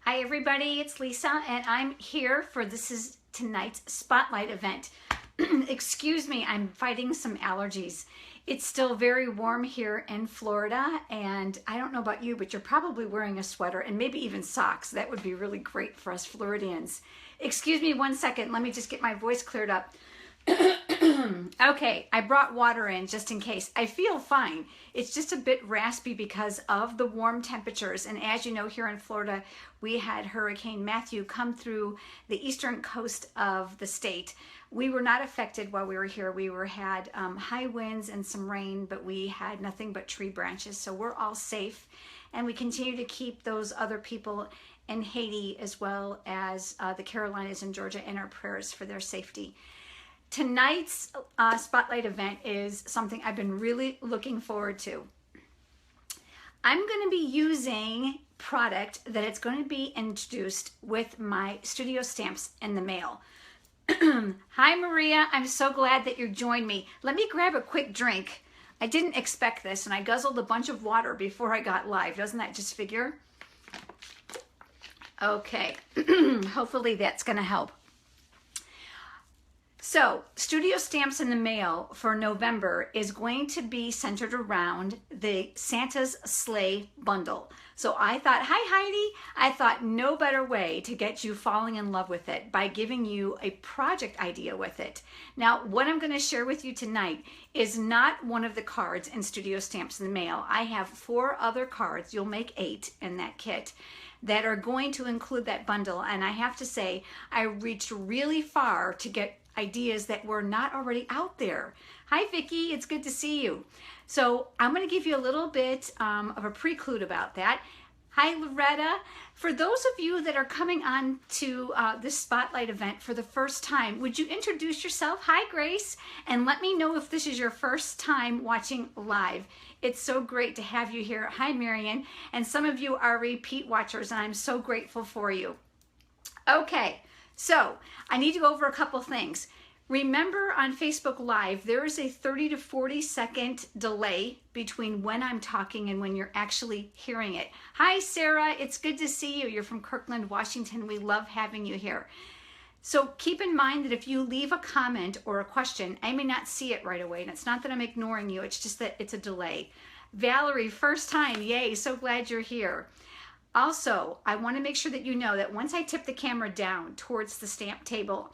Hi everybody, it's Lisa and I'm here for tonight's spotlight event. Excuse me, I'm fighting some allergies. It's still very warm here in Florida and I don't know about you, but you're probably wearing a sweater and maybe even socks. That would be really great for us Floridians. Excuse me 1 second, let me just get my voice cleared up. Okay, I brought water in just in case. I feel fine. It's just a bit raspy because of the warm temperatures. And as you know, here in Florida, we had Hurricane Matthew come through the eastern coast of the state. We were not affected while we were here. We had high winds and some rain, but we had nothing but tree branches. So we're all safe. And we continue to keep those other people in Haiti as well as the Carolinas and Georgia in our prayers for their safety. Tonight's spotlight event is something I've been really looking forward to. I'm going to be using product that it's going to be introduced with my studio stamps in the mail. Hi Maria, I'm so glad that you joined me. Let me grab a quick drink. I didn't expect this and I guzzled a bunch of water before I got live. Doesn't that just figure? Okay, hopefully that's going to help. So, studio stamps in the mail for November is going to be centered around the Santa's Sleigh bundle. So I thought, hi Heidi, I thought no better way to get you falling in love with it by giving you a project idea with it. Now, what I'm going to share with you tonight is not one of the cards in studio stamps in the mail. I have 4 other cards, you'll make 8 in that kit, that are going to include that bundle. And I have to say, I reached really far to get ideas that were not already out there. Hi Vicki, it's good to see you. So I'm going to give you a little bit of a preclude about that. Hi Loretta. For those of you that are coming on to this spotlight event for the first time, would you introduce yourself? Hi Grace, and let me know if this is your first time watching live. It's so great to have you here. Hi Marion, and some of you are repeat watchers and I'm so grateful for you. Okay. So I need to go over a couple things. Remember on Facebook Live, there is a 30 to 40 second delay between when I'm talking and when you're actually hearing it. Hi, Sarah. It's good to see you. You're from Kirkland, Washington. We love having you here. So keep in mind that if you leave a comment or a question, I may not see it right away. And it's not that I'm ignoring you. It's just that it's a delay. Valerie, first time. Yay. So glad you're here. Also, I want to make sure that you know that once I tip the camera down towards the stamp table,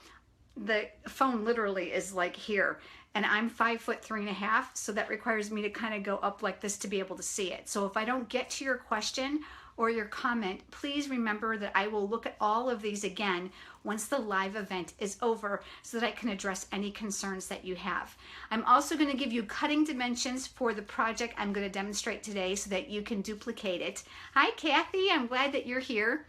the phone literally is like here, and I'm 5'3½", so that requires me to kind of go up like this to be able to see it. So if I don't get to your question or your comment, please remember that I will look at all of these again once the live event is over so that I can address any concerns that you have. I'm also going to give you cutting dimensions for the project I'm going to demonstrate today so that you can duplicate it. Hi Kathy, I'm glad that you're here.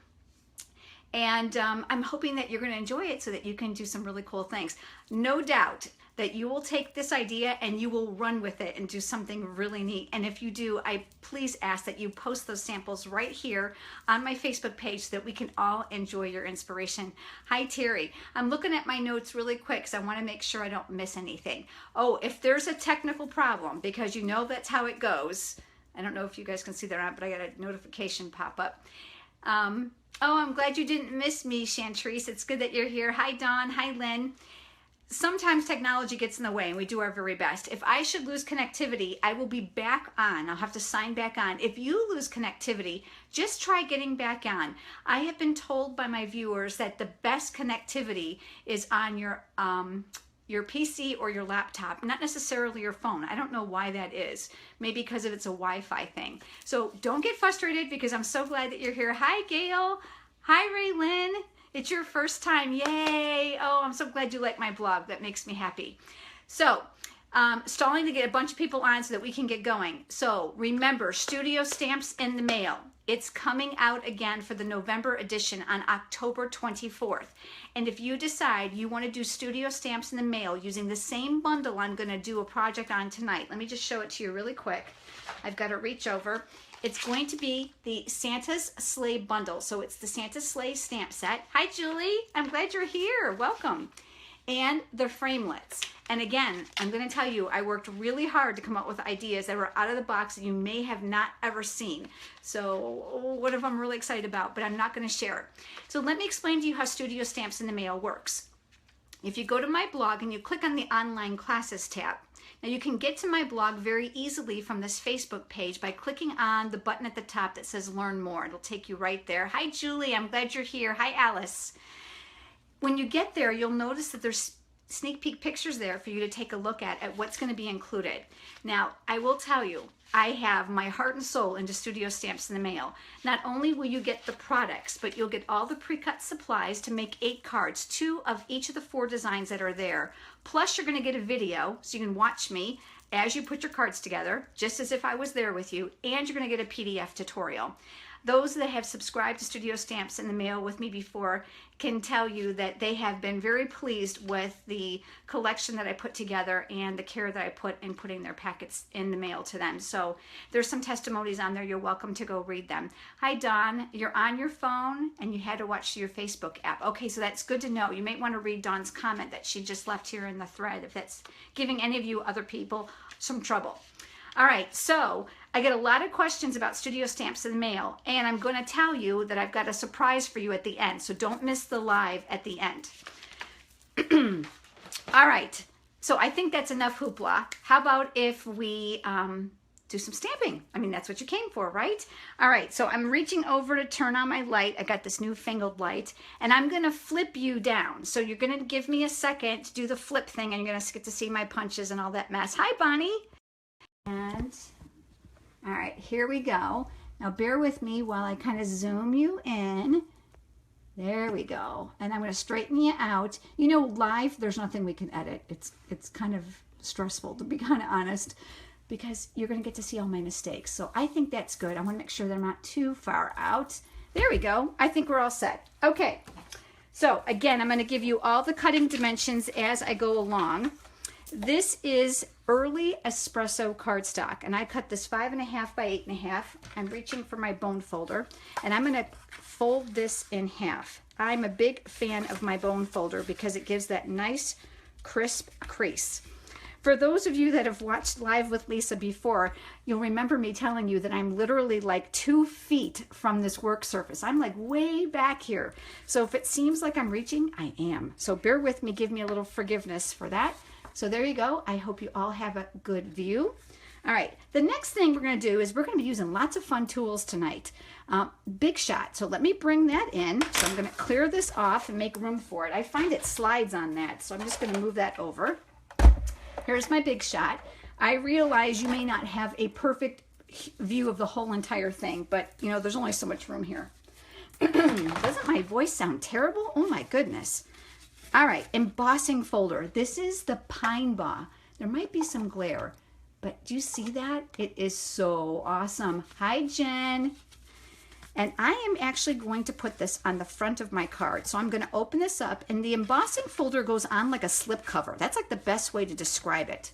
And I'm hoping that you're going to enjoy it so that you can do some really cool things. No doubt that you will take this idea and you will run with it and do something really neat. And if you do, I please ask that you post those samples right here on my Facebook page so that we can all enjoy your inspiration. Hi Terry, I'm looking at my notes really quick because I want to make sure I don't miss anything. Oh, if there's a technical problem, because you know that's how it goes. I don't know if you guys can see that or not, but I got a notification pop up. Oh, I'm glad you didn't miss me, Chantrice. It's good that you're here. Hi, Dawn. Hi, Lynn. Sometimes technology gets in the way and we do our very best. If I should lose connectivity, I will be back on. I'll have to sign back on. If you lose connectivity, just try getting back on. I have been told by my viewers that the best connectivity is on your PC or your laptop, not necessarily your phone. I don't know why that is. Maybe because it's a Wi-Fi thing. So don't get frustrated because I'm so glad that you're here. Hi, Gail. Hi, Raylyn. It's your first time. Yay. Oh, I'm so glad you like my blog. That makes me happy. So, stalling to get a bunch of people on so that we can get going. So remember, studio stamps in the mail. It's coming out again for the November edition on October 24th. And if you decide you want to do studio stamps in the mail using the same bundle I'm going to do a project on tonight, let me just show it to you really quick. I've got to reach over. It's going to be the Santa's Sleigh bundle. So it's the Santa's Sleigh stamp set. Hi, Julie. I'm glad you're here. Welcome. and the framelits. And again, I'm going to tell you, I worked really hard to come up with ideas that were out of the box that you may have not ever seen. So one of them I'm really excited about, but I'm not going to share it. So let me explain to you how Studio Stamps in the Mail works. If you go to my blog and you click on the Online Classes tab, now you can get to my blog very easily from this Facebook page by clicking on the button at the top that says Learn More. It'll take you right there. Hi, Julie. I'm glad you're here. Hi, Alice. When you get there, you'll notice that there's sneak peek pictures there for you to take a look at what's going to be included. Now, I will tell you, I have my heart and soul into Studio Stamps in the Mail. Not only will you get the products, but you'll get all the pre-cut supplies to make 8 cards, 2 of each of the 4 designs that are there. Plus, you're going to get a video so you can watch me as you put your cards together, just as if I was there with you, and you're going to get a PDF tutorial. Those that have subscribed to Studio Stamps in the Mail with me before can tell you that they have been very pleased with the collection that I put together and the care that I put in putting their packets in the mail to them. So there's some testimonies on there. You're welcome to go read them. Hi, Dawn. You're on your phone and you had to watch your Facebook app. Okay, so that's good to know. You might want to read Dawn's comment that she just left here in the thread if that's giving any of you other people some trouble. All right, so I get a lot of questions about Studio Stamps in the Mail, and I'm going to tell you that I've got a surprise for you at the end, so don't miss the live at the end. All right, so I think that's enough hoopla. How about if we do some stamping? I mean, that's what you came for, right? All right, so I'm reaching over to turn on my light. I got this newfangled light, and I'm going to flip you down. So you're going to give me a second to do the flip thing, and you're going to get to see my punches and all that mess. Hi, Bonnie. And all right, here we go. Now bear with me while I kind of zoom you in. There we go. And I'm going to straighten you out. You know, live, there's nothing we can edit. It's kind of stressful, to be kind of honest, because you're going to get to see all my mistakes. So I think that's good. I want to make sure that I'm not too far out. There we go. I think we're all set. Okay. So again, I'm going to give you all the cutting dimensions as I go along. This is early espresso cardstock, and I cut this 5.5 by 8.5. I'm reaching for my bone folder, and I'm going to fold this in half. I'm a big fan of my bone folder because it gives that nice crisp crease. For those of you that have watched Live with Lisa before, you'll remember me telling you that I'm literally like 2 feet from this work surface. I'm like way back here. So if it seems like I'm reaching, I am. So bear with me, give me a little forgiveness for that. So there you go. I hope you all have a good view. All right, the next thing we're going to do is we're going to be using lots of fun tools tonight. Big Shot. So let me bring that in. So I'm going to clear this off and make room for it. I find it slides on that, so I'm just going to move that over. Here's my Big Shot. I realize you may not have a perfect view of the whole entire thing, but you know, there's only so much room here. Doesn't my voice sound terrible? Oh my goodness. All right, embossing folder. This is the Pine Bar. There might be some glare, but do you see that? It is so awesome. Hi, Jen. And I am actually going to put this on the front of my card. So I'm going to open this up, and the embossing folder goes on like a slip cover. That's like the best way to describe it.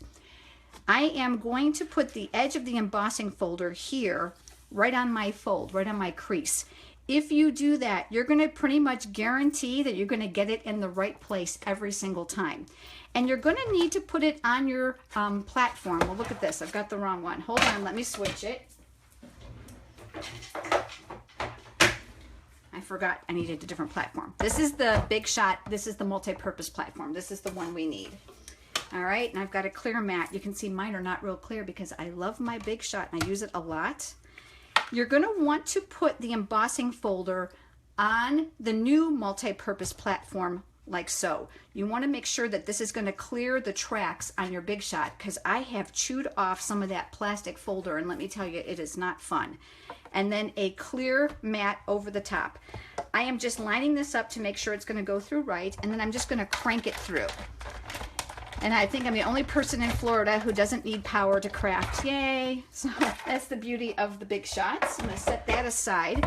I am going to put the edge of the embossing folder here, right on my fold, right on my crease. If you do that, you're going to pretty much guarantee that you're going to get it in the right place every single time. And you're going to need to put it on your platform. Well, look at this. I've got the wrong one. Hold on. Let me switch it. I forgot I needed a different platform. This is the Big Shot. This is the multi-purpose platform. This is the one we need. All right. And I've got a clear mat. You can see mine are not real clear because I love my Big Shot and I use it a lot. You're going to want to put the embossing folder on the new multi-purpose platform like so. You want to make sure that this is going to clear the tracks on your Big Shot because I have chewed off some of that plastic folder, and let me tell you, it is not fun. And then a clear mat over the top. I am just lining this up to make sure it's going to go through right, and then I'm just going to crank it through. And I think I'm the only person in Florida who doesn't need power to craft. Yay! So that's the beauty of the Big Shots. I'm going to set that aside.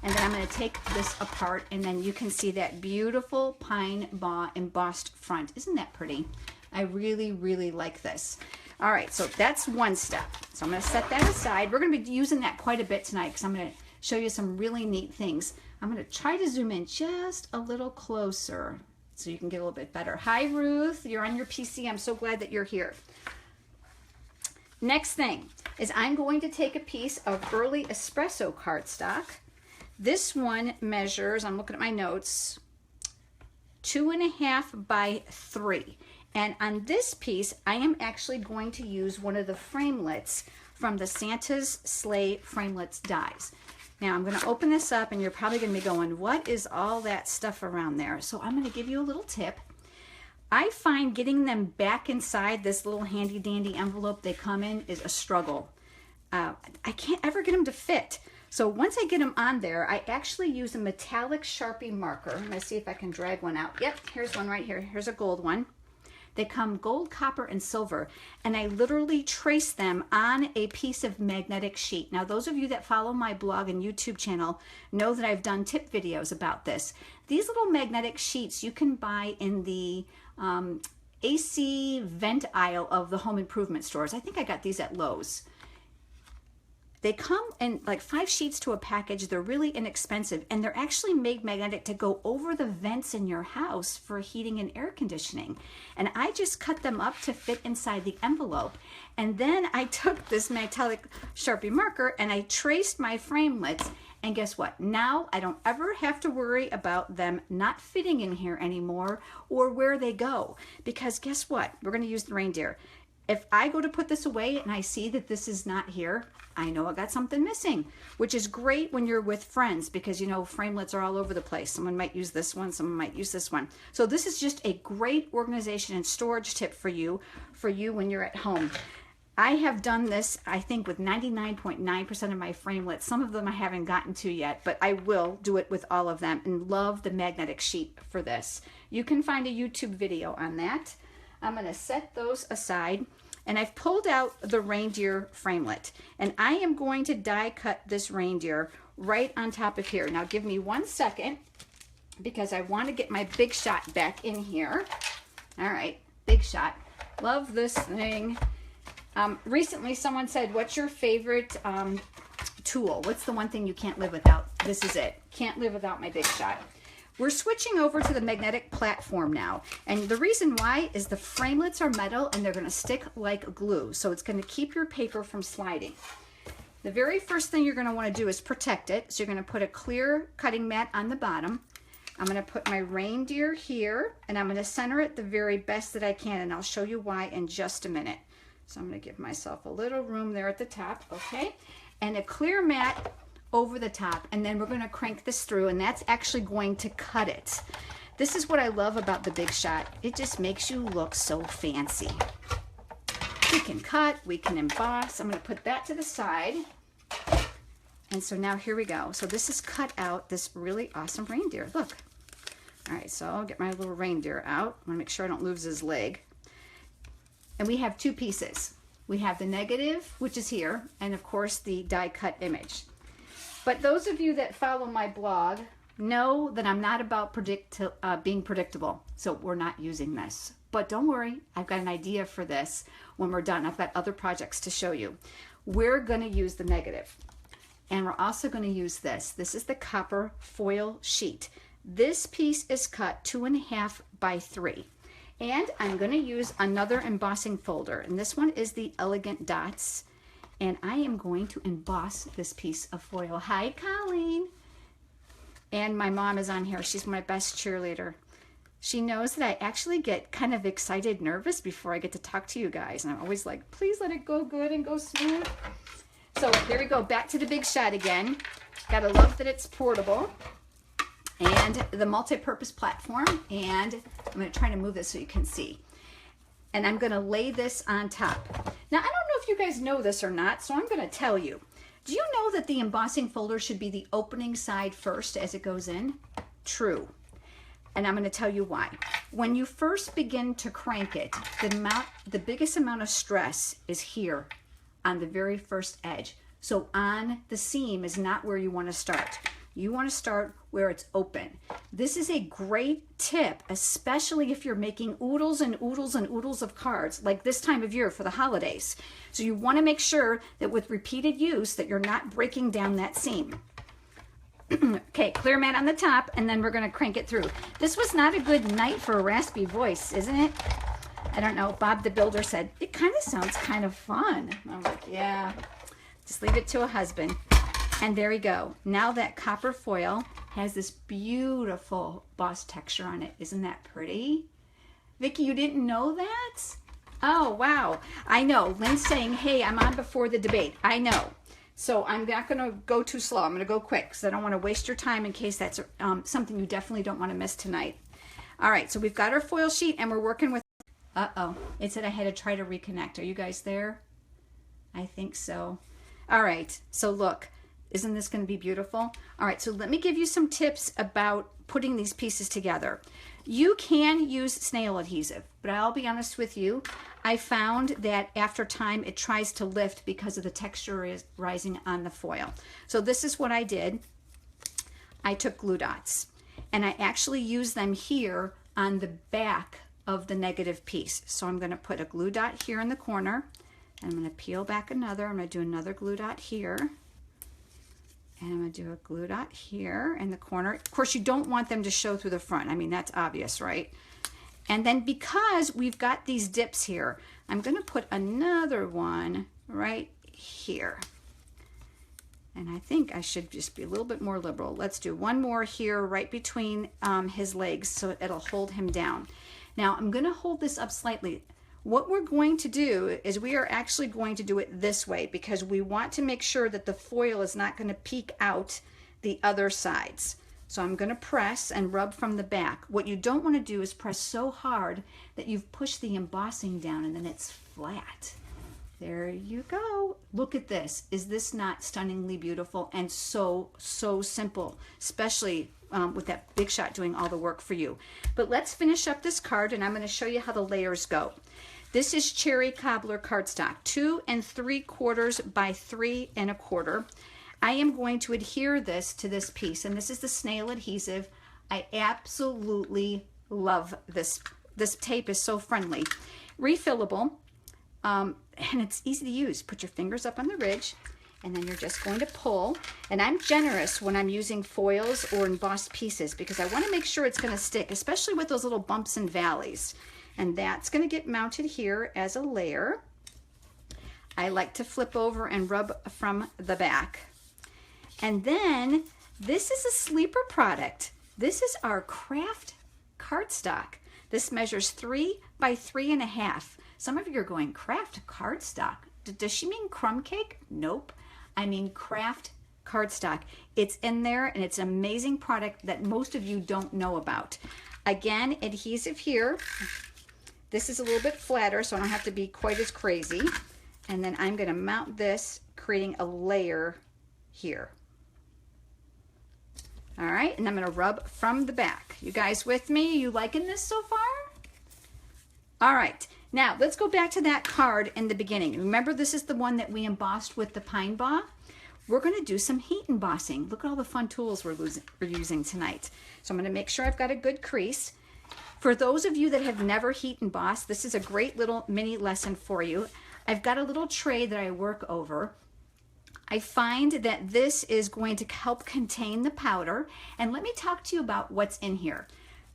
And then I'm going to take this apart, and then you can see that beautiful Pine Bar embossed front. Isn't that pretty? I really, really like this. All right, so that's one step. So I'm going to set that aside. We're going to be using that quite a bit tonight because I'm going to show you some really neat things. I'm going to try to zoom in just a little closer. so you can get a little bit better. Hi, Ruth. You're on your PC. I'm so glad that you're here. Next thing is I'm going to take a piece of early espresso cardstock. This one measures, I'm looking at my notes, 2.5 by 3. And on this piece, I am actually going to use one of the framelits from the Santa's Sleigh framelits dies. Now I'm going to open this up and you're probably going to be going, what is all that stuff around there? So I'm going to give you a little tip. I find getting them back inside this little handy dandy envelope they come in is a struggle. I can't ever get them to fit. So once I get them on there, I actually use a metallic Sharpie marker. I'm going to see if I can drag one out. Yep, here's one right here. Here's a gold one. They come gold, copper, and silver, and I literally trace them on a piece of magnetic sheet. Now, those of you that follow my blog and YouTube channel know that I've done tip videos about this. These little magnetic sheets you can buy in the AC vent aisle of the home improvement stores. I think I got these at Lowe's. They come in like 5 sheets to a package. They're really inexpensive, and they're actually made magnetic to go over the vents in your house for heating and air conditioning. And I just cut them up to fit inside the envelope. And then I took this metallic Sharpie marker and I traced my framelits. And guess what? Now I don't ever have to worry about them not fitting in here anymore or where they go. Because guess what? We're going to use the reindeer. If I go to put this away and I see that this is not here, I know I got something missing, which is great when you're with friends because, you know, framelits are all over the place. Someone might use this one, someone might use this one. So this is just a great organization and storage tip for you when you're at home. I have done this, I think, with 99.9% of my framelits. Some of them I haven't gotten to yet, but I will do it with all of them and love the magnetic sheet for this. You can find a YouTube video on that. I'm going to set those aside. And I've pulled out the reindeer framelit, and I am going to die cut this reindeer right on top of here. Now give me 1 second because I want to get my Big Shot back in here. All right, Big Shot. Love this thing. Recently someone said, what's your favorite tool? What's the one thing you can't live without? This is it. Can't live without my Big Shot. We're switching over to the magnetic platform now, and the reason why is the framelits are metal and they're going to stick like glue, so it's going to keep your paper from sliding. The very first thing you're going to want to do is protect it, so you're going to put a clear cutting mat on the bottom. I'm going to put my reindeer here, and I'm going to center it the very best that I can, and I'll show you why in just a minute. So I'm going to give myself a little room there at the top, okay? And a clear mat over the top, and then we're going to crank this through, and that's actually going to cut it. This is what I love about the Big Shot. It just makes you look so fancy. We can cut, we can emboss. I'm going to put that to the side. And so now here we go. So this is cut out this really awesome reindeer. Look. All right, so I'll get my little reindeer out. I want to make sure I don't lose his leg. And we have 2 pieces. We have the negative, which is here, and of course the die cut image. But those of you that follow my blog know that I'm not about being predictable, so we're not using this. But don't worry, I've got an idea for this when we're done. I've got other projects to show you. We're going to use the negative, and we're also going to use this. This is the copper foil sheet. This piece is cut 2.5 by 3. And I'm going to use another embossing folder, and this one is the Elegant Dots. And I am going to emboss this piece of foil. Hi, Colleen. And my mom is on here. She's my best cheerleader. She knows that I actually get kind of excited, nervous before I get to talk to you guys. And I'm always like, please let it go good and go smooth. So here we go. Back to the Big Shot again. Gotta love that it's portable. And the multi-purpose platform. And I'm going to try to move this so you can see. And I'm going to lay this on top. Now, I don't know if you guys know this or not, so I'm going to tell you. Do you know that the embossing folder should be the opening side first as it goes in? True. And I'm going to tell you why. When you first begin to crank it, the biggest amount of stress is here on the very first edge. So on the seam is not where you want to start. You want to start where it's open. This is a great tip, especially if you're making oodles and oodles and oodles of cards, like this time of year for the holidays. So you want to make sure that with repeated use that you're not breaking down that seam. Okay, clear mat on the top, and then we're gonna crank it through. This was not a good night for a raspy voice, isn't it? I don't know, Bob the Builder said, it kind of sounds kind of fun. I'm like, yeah, just leave it to a husband. And there we go. Now that copper foil has this beautiful boss texture on it. Isn't that pretty? Vicki, you didn't know that? Oh, wow. I know. Lynn's saying, hey, I'm on before the debate. I know. So I'm not going to go too slow. I'm going to go quick because I don't want to waste your time in case that's something you definitely don't want to miss tonight. All right, so we've got our foil sheet and we're working with... Uh-oh. It said I had to try to reconnect. Are you guys there? I think so. All right, so look. Isn't this going to be beautiful? All right, so let me give you some tips about putting these pieces together. You can use snail adhesive, but I'll be honest with you, I found that after time it tries to lift because of the texture is rising on the foil. So this is what I did. I took glue dots and I actually used them here on the back of the negative piece. So I'm going to put a glue dot here in the corner and I'm going to peel back another. I'm going to do another glue dot here. And I'm going to do a glue dot here in the corner. Of course, you don't want them to show through the front. I mean, that's obvious, right? And then because we've got these dips here, I'm going to put another one right here. And I think I should just be a little bit more liberal. Let's do one more here right between his legs so it'll hold him down. Now, I'm going to hold this up slightly. What we're going to do is we are actually going to do it this way because we want to make sure that the foil is not going to peek out the other sides. So I'm going to press and rub from the back. What you don't want to do is press so hard that you've pushed the embossing down and then it's flat. There you go. Look at this. Is this not stunningly beautiful and so simple, especially with that Big Shot doing all the work for you. But let's finish up this card and I'm going to show you how the layers go. This is Cherry Cobbler cardstock, 2 3/4 by 3 1/4. I am going to adhere this to this piece, and this is the Snail Adhesive. I absolutely love this. This tape is so friendly. Refillable, and it's easy to use. Put your fingers up on the ridge, and then you're just going to pull. And I'm generous when I'm using foils or embossed pieces because I want to make sure it's going to stick, especially with those little bumps and valleys. And that's going to get mounted here as a layer. I like to flip over and rub from the back. And then this is a sleeper product. This is our craft cardstock. This measures 3 by 3 1/2. Some of you are going, craft cardstock? Does she mean crumb cake? Nope. I mean craft cardstock. It's in there and it's an amazing product that most of you don't know about. Again, adhesive here. This is a little bit flatter, so I don't have to be quite as crazy. And then I'm going to mount this, creating a layer here. All right, and I'm going to rub from the back. You guys with me? You liking this so far? All right, now let's go back to that card in the beginning. Remember, this is the one that we embossed with the pine bar? We're going to do some heat embossing. Look at all the fun tools we're using tonight. So I'm going to make sure I've got a good crease. For those of you that have never heat embossed, this is a great little mini lesson for you. I've got a little tray that I work over. I find that this is going to help contain the powder. And let me talk to you about what's in here.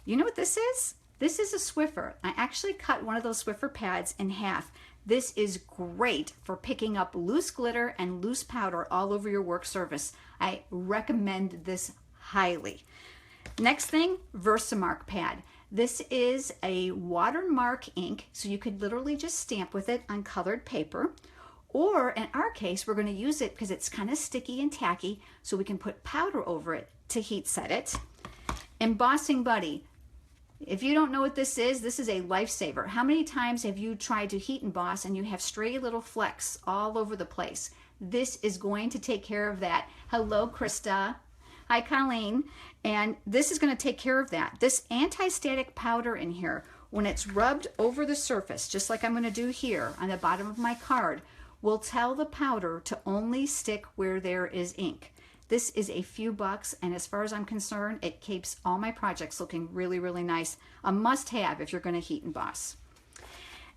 You know what this is? This is a Swiffer. I actually cut one of those Swiffer pads in half. This is great for picking up loose glitter and loose powder all over your work surface. I recommend this highly. Next thing, Versamark Pad. This is a watermark ink, so you could literally just stamp with it on colored paper. Or in our case, we're going to use it because it's kind of sticky and tacky, so we can put powder over it to heat set it. Embossing Buddy. If you don't know what this is a lifesaver. How many times have you tried to heat emboss and you have stray little flecks all over the place? This is going to take care of that. Hello, Krista. Hi, Colleen. And this is going to take care of that. This anti-static powder in here, when it's rubbed over the surface, just like I'm going to do here on the bottom of my card, will tell the powder to only stick where there is ink. This is a few bucks, and as far as I'm concerned, it keeps all my projects looking really, really nice. A must-have if you're going to heat emboss.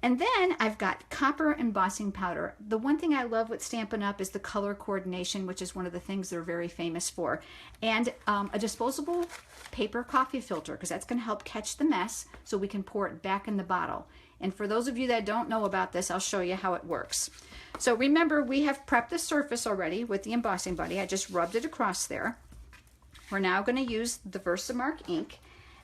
And then I've got copper embossing powder. The one thing I love with Stampin' Up! Is the color coordination, which is one of the things they're very famous for. And a disposable paper coffee filter, because that's going to help catch the mess so we can pour it back in the bottle. And for those of you that don't know about this, I'll show you how it works. So remember, we have prepped the surface already with the embossing buddy. I just rubbed it across there. We're now going to use the Versamark ink.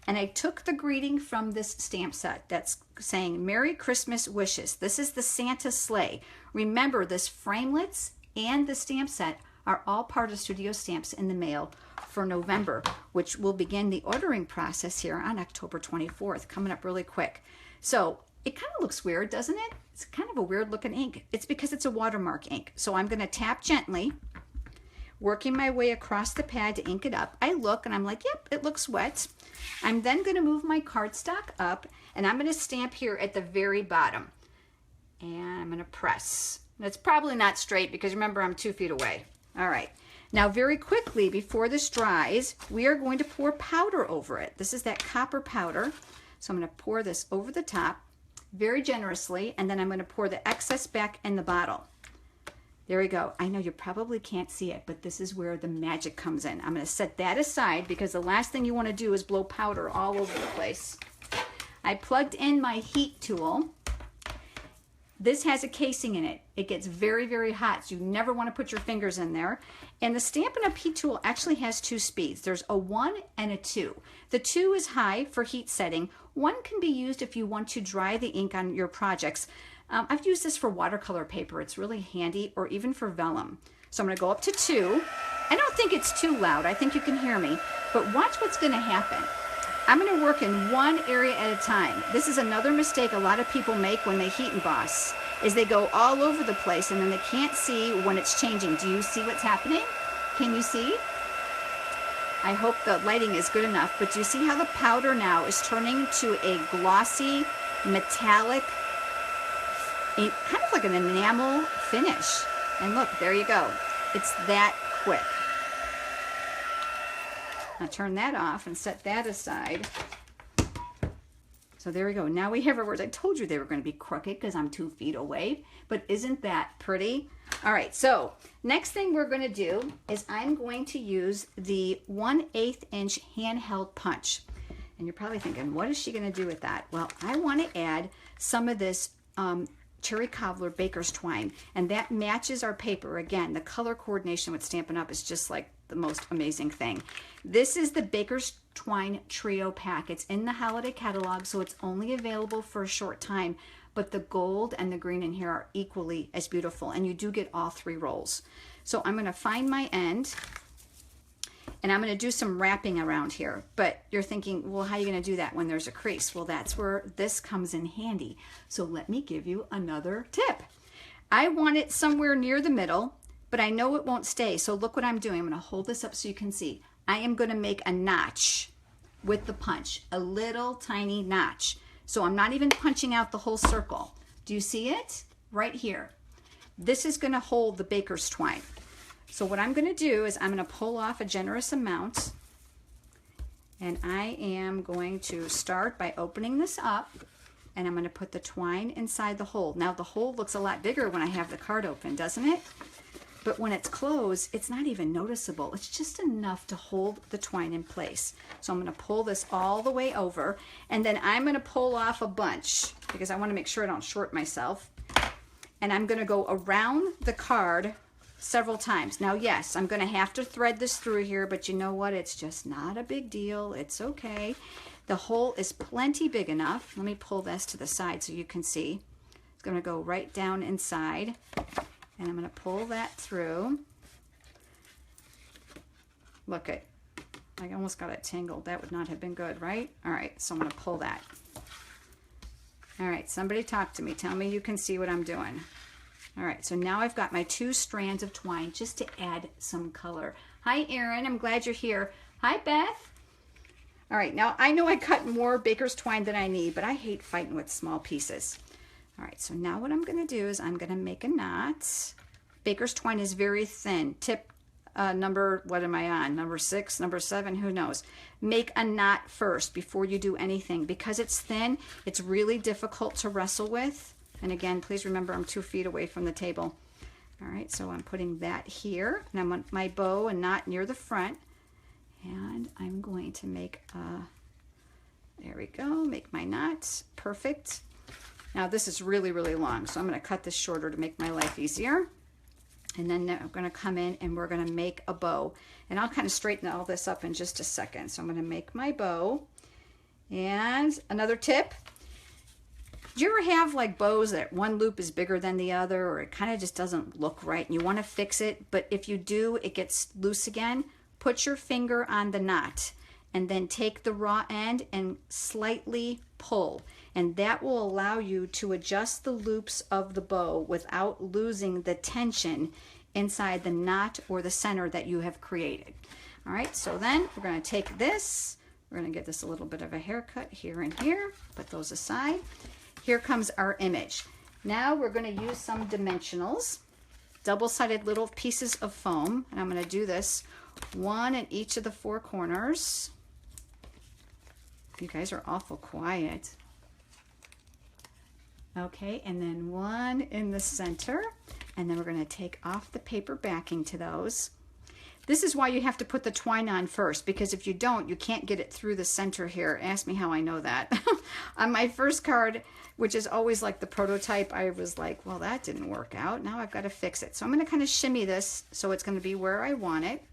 And I took the greeting from this stamp set that's saying Merry Christmas Wishes. This is the Santa Sleigh. Remember, this framelits and the stamp set are all part of Studio Stamps in the mail for November, which will begin the ordering process here on October 24th, coming up really quick. So it kind of looks weird, doesn't it? It's kind of a weird looking ink. It's because it's a watermark ink. So I'm going to tap gently, working my way across the pad to ink it up. I look and I'm like, yep, it looks wet. I'm then going to move my cardstock up and I'm going to stamp here at the very bottom. And I'm going to press. It's probably not straight because remember, I'm 2 feet away. All right. Now very quickly before this dries, we are going to pour powder over it. This is that copper powder. So I'm going to pour this over the top very generously, and then I'm going to pour the excess back in the bottle. There we go. I know you probably can't see it, but this is where the magic comes in. I'm going to set that aside because the last thing you want to do is blow powder all over the place. I plugged in my heat tool. This has a casing in it. It gets very, very hot, so you never want to put your fingers in there. And the Stampin' Up! Heat tool actually has 2 speeds. There's a 1 and a 2. The 2 is high for heat setting. 1 can be used if you want to dry the ink on your projects. I've used this for watercolor paper. It's really handy, or even for vellum. So I'm going to go up to 2. I don't think it's too loud. I think you can hear me. But watch what's going to happen. I'm going to work in one area at a time. This is another mistake a lot of people make when they heat emboss, is they go all over the place and then they can't see when it's changing. Do you see what's happening? Can you see? I hope the lighting is good enough, but do you see how the powder now is turning to a glossy, metallic, kind of like an enamel finish? And look, there you go. It's that quick. I'll turn that off and set that aside. So there we go. Now we have our words. I told you they were going to be crooked because I'm 2 feet away, but isn't that pretty? All right, so next thing we're going to do is I'm going to use the 1/8 inch handheld punch. And you're probably thinking, what is she going to do with that? Well, I want to add some of this cherry cobbler baker's twine, and that matches our paper. Again, the color coordination with Stampin' Up! Is just like the most amazing thing. This is the Baker's Twine Trio Pack. It's in the holiday catalog, so it's only available for a short time, but the gold and the green in here are equally as beautiful, and you do get all 3 rolls. So I'm going to find my end, and I'm going to do some wrapping around here. But you're thinking, well, how are you going to do that when there's a crease? Well, that's where this comes in handy. So let me give you another tip. I want it somewhere near the middle, but I know it won't stay. So look what I'm doing. I'm going to hold this up so you can see. I am going to make a notch with the punch, a little tiny notch. So I'm not even punching out the whole circle. Do you see it? Right here. This is going to hold the baker's twine. So what I'm going to do is I'm going to pull off a generous amount, and I am going to start by opening this up, and I'm going to put the twine inside the hole. Now the hole looks a lot bigger when I have the card open, doesn't it? But when it's closed, it's not even noticeable. It's just enough to hold the twine in place. So I'm going to pull this all the way over, and then I'm going to pull off a bunch because I want to make sure I don't short myself. And I'm going to go around the card several times. Now, yes, I'm going to have to thread this through here, but you know what? It's just not a big deal. It's okay. The hole is plenty big enough. Let me pull this to the side so you can see. It's going to go right down inside. And I'm going to pull that through. Look it. I almost got it tangled. That would not have been good, right? All right, so I'm going to pull that. All right, somebody talk to me. Tell me you can see what I'm doing. All right, so now I've got my 2 strands of twine just to add some color. Hi, Erin. I'm glad you're here. Hi, Beth. All right, now I know I cut more baker's twine than I need, but I hate fighting with small pieces. All right, so now what I'm going to do is I'm going to make a knot. Baker's twine is very thin. Tip, number, what am I on? Number 6, number 7, who knows? Make a knot first before you do anything. Because it's thin, it's really difficult to wrestle with. And again, please remember I'm 2 feet away from the table. All right, so I'm putting that here, and I'm on my bow and knot near the front. And I'm going to make there we go, make my knot, perfect. Now this is really, really long, so I'm gonna cut this shorter to make my life easier. And then I'm gonna come in and we're gonna make a bow. And I'll kind of straighten all this up in just a second. So I'm gonna make my bow. And another tip, do you ever have like bows that one loop is bigger than the other, or it kind of just doesn't look right and you wanna fix it, but if you do, it gets loose again? Put your finger on the knot and then take the raw end and slightly pull. And that will allow you to adjust the loops of the bow without losing the tension inside the knot or the center that you have created. All right, so then we're gonna take this, we're gonna give this a little bit of a haircut here and here, put those aside. Here comes our image. Now we're gonna use some dimensionals, double-sided little pieces of foam, and I'm gonna do this one in each of the 4 corners. You guys are awful quiet. Okay, and then one in the center, and then we're going to take off the paper backing to those. This is why you have to put the twine on first, because if you don't, you can't get it through the center here. Ask me how I know that. On my first card, which is always like the prototype, I was like, well, that didn't work out. Now I've got to fix it. So I'm going to kind of shimmy this so it's going to be where I want it.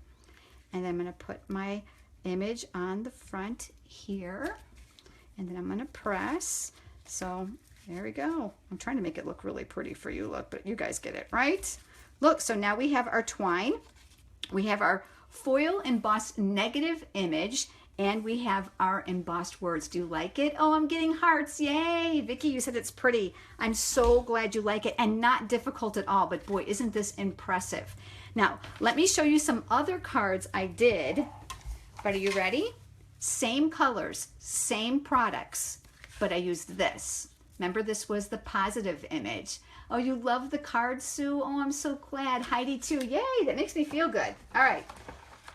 And then I'm going to put my image on the front here. And then I'm going to press. So there we go. I'm trying to make it look really pretty for you, look, but you guys get it, right? Look, so now we have our twine. We have our foil embossed negative image, and we have our embossed words. Do you like it? Oh, I'm getting hearts. Yay. Vicki, you said it's pretty. I'm so glad you like it, and not difficult at all, but boy, isn't this impressive. Now, let me show you some other cards I did, but are you ready? Same colors, same products, but I used this. Remember, this was the positive image. Oh, you love the card, Sue? Oh, I'm so glad. Heidi too. Yay, that makes me feel good. All right,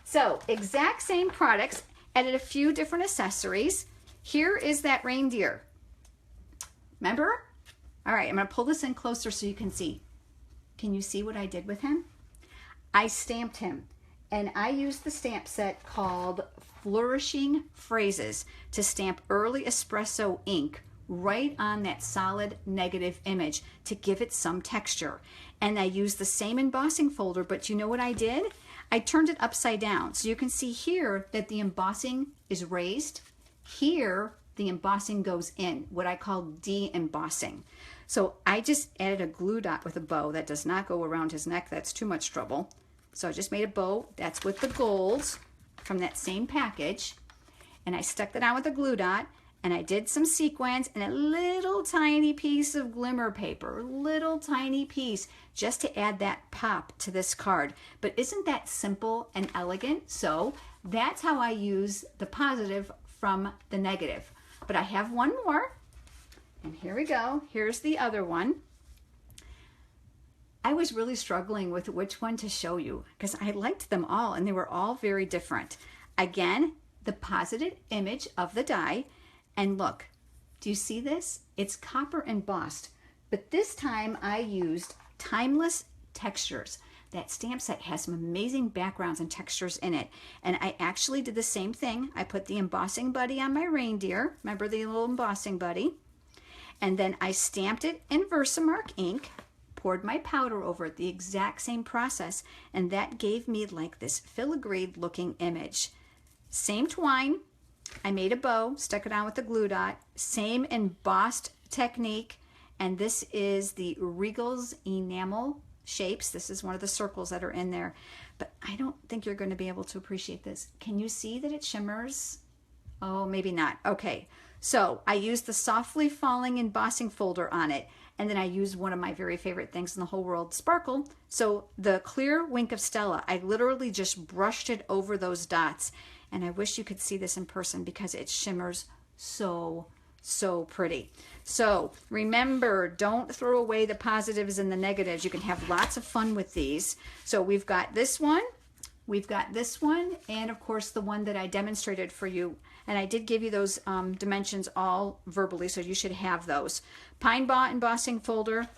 so exact same products, added a few different accessories. Here is that reindeer. Remember? All right, I'm gonna pull this in closer so you can see. Can you see what I did with him? I stamped him, and I used the stamp set called Flourishing Phrases to stamp early espresso ink right on that solid negative image to give it some texture. And I used the same embossing folder, but you know what I did? I turned it upside down. So you can see here that the embossing is raised. Here, the embossing goes in, what I call de-embossing. So I just added a glue dot with a bow that does not go around his neck. That's too much trouble. So I just made a bow. That's with the gold from that same package. And I stuck that on with a glue dot. And I did some sequins and a little tiny piece of glimmer paper, little tiny piece, just to add that pop to this card. But isn't that simple and elegant? So that's how I use the positive from the negative. But I have one more, and here we go. Here's the other one. I was really struggling with which one to show you because I liked them all and they were all very different. Again, the positive image of the die. And look, do you see this? It's copper embossed, but this time I used Timeless Textures. That stamp set has some amazing backgrounds and textures in it. And I actually did the same thing. I put the embossing buddy on my reindeer. Remember the little embossing buddy? And then I stamped it in Versamark ink, poured my powder over it, the exact same process, and that gave me like this filigreed looking image. Same twine. I made a bow, stuck it on with the glue dot, same embossed technique, and this is the Regal's enamel shapes. This is one of the circles that are in there, but I don't think you're going to be able to appreciate this. Can you see that it shimmers? Oh, maybe not. Okay, so I used the softly falling embossing folder on it, and then I used one of my very favorite things in the whole world, sparkle. So the clear Wink of Stella, I literally just brushed it over those dots. And I wish you could see this in person because it shimmers so pretty. So remember, don't throw away the positives and the negatives. You can have lots of fun with these. So we've got this one, We've got this one, and of course the one that I demonstrated for you. And I did give you those dimensions all verbally, so you should have those. Pine Ball embossing folder,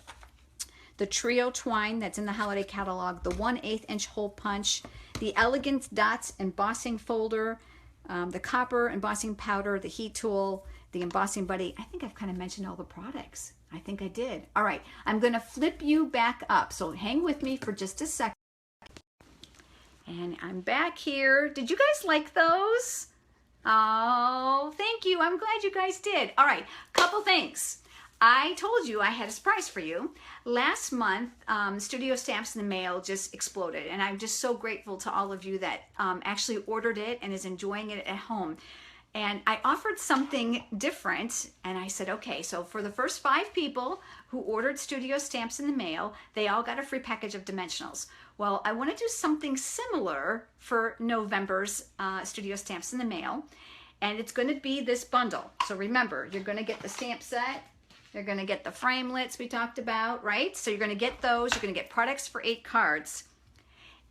the Trio twine that's in the holiday catalog, the 1/8 inch hole punch, the Elegant Dots embossing folder, the copper embossing powder, the heat tool, the embossing buddy. I think I've kind of mentioned all the products. I think I did. All right, I'm going to flip you back up, so hang with me for just a second. And I'm back here. Did you guys like those? Oh, thank you. I'm glad you guys did. All right, couple things. I told you I had a surprise for you. Last month, Studio Stamps in the Mail just exploded, and I'm just so grateful to all of you that actually ordered it and is enjoying it at home. And I offered something different, and I said, okay, so for the first 5 people who ordered Studio Stamps in the Mail, they all got a free package of dimensionals. Well, I want to do something similar for November's Studio Stamps in the Mail, and it's going to be this bundle. So remember, you're going to get the stamp set, you're going to get the framelits we talked about, right? So you're going to get those, you're going to get products for 8 cards.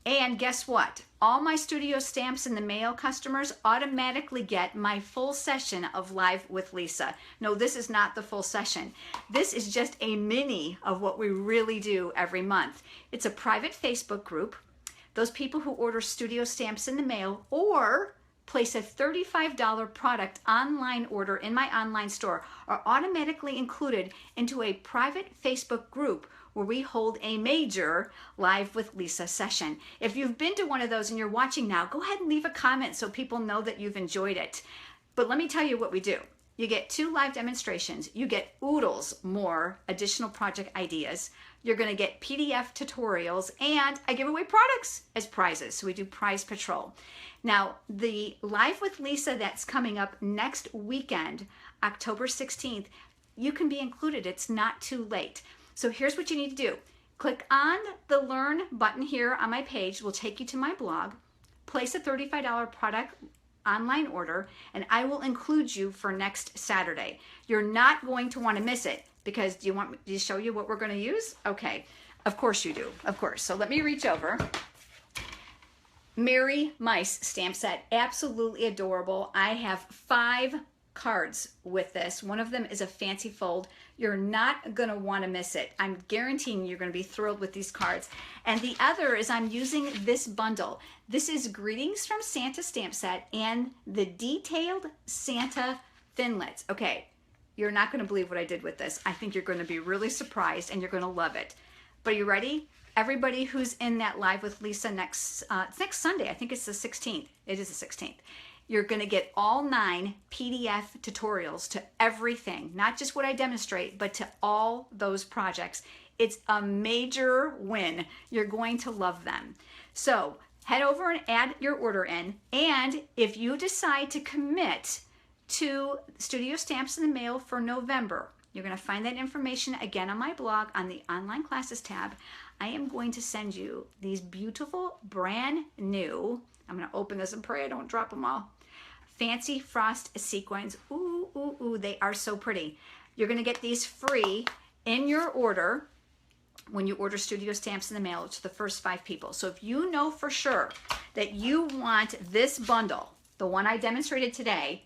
And guess what? All my Studio Stamps in the Mail customers automatically get my full session of Live with Lisa. No, this is not the full session. This is just a mini of what we really do every month. It's a private Facebook group. Those people who order Studio Stamps in the Mail or place a $35 product online order in my online store are automatically included into a private Facebook group where we hold a major Live with Lisa session. If you've been to one of those and you're watching now, go ahead and leave a comment so people know that you've enjoyed it. But let me tell you what we do. You get 2 live demonstrations. You get oodles more additional project ideas. You're going to get PDF tutorials, and I give away products as prizes. So we do prize patrol. Now, the Live with Lisa that's coming up next weekend, October 16th, you can be included. It's not too late. So here's what you need to do. Click on the Learn button here on my page. It will take you to my blog. Place a $35 product online order, and I will include you for next Saturday. You're not going to want to miss it, because do you want me to show you what we're going to use? Okay, of course you do, of course. So let me reach over. Merry Mice stamp set, absolutely adorable. I have 5 cards with this. One of them is a fancy fold. You're not going to want to miss it. I'm guaranteeing you're going to be thrilled with these cards. And the other is I'm using this bundle. This is Greetings from Santa stamp set and the Detailed Santa Thinlits. Okay, you're not going to believe what I did with this. I think you're going to be really surprised and you're going to love it. But are you ready? Everybody who's in that Live with Lisa next Sunday, I think it's the 16th. It is the 16th. You're going to get all 9 PDF tutorials to everything, not just what I demonstrate, but to all those projects. It's a major win. You're going to love them. So head over and add your order in. And if you decide to commit to Studio Stamps in the Mail for November, you're going to find that information again on my blog on the Online Classes tab. I am going to send you these beautiful, brand new, I'm going to open this and pray I don't drop them all, fancy frost sequins. Ooh, ooh, ooh, they are so pretty. You're going to get these free in your order when you order Studio Stamps in the Mail to the first 5 people. So if you know for sure that you want this bundle, the one I demonstrated today,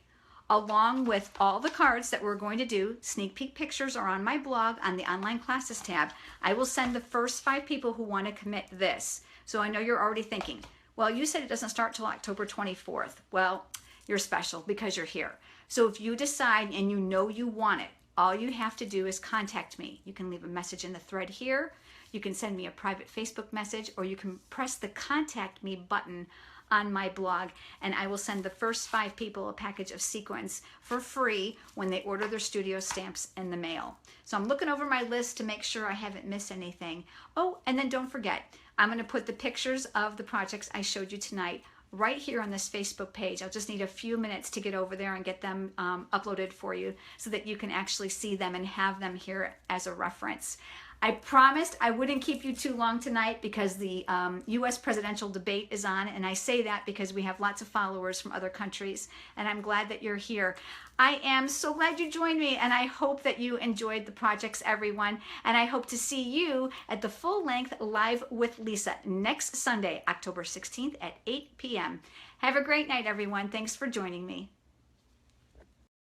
along with all the cards that we're going to do, sneak peek pictures are on my blog on the Online Classes tab. I will send the first 5 people who want to commit this. So I know you're already thinking, well, you said it doesn't start till October 24th. Well, you're special because you're here. So if you decide and you know you want it, all you have to do is contact me. You can leave a message in the thread here. You can send me a private Facebook message, or you can press the Contact Me button on my blog, and I will send the first 5 people a package of sequins for free when they order their Studio Stamps in the Mail. So I'm looking over my list to make sure I haven't missed anything. Oh, and then don't forget, I'm going to put the pictures of the projects I showed you tonight right here on this Facebook page. I'll just need a few minutes to get over there and get them uploaded for you so that you can actually see them and have them here as a reference. I promised I wouldn't keep you too long tonight because the U.S. presidential debate is on, and I say that because we have lots of followers from other countries, and I'm glad that you're here. I am so glad you joined me, and I hope that you enjoyed the projects, everyone, and I hope to see you at the full-length Live with Lisa next Sunday, October 16th at 8 p.m. Have a great night, everyone. Thanks for joining me.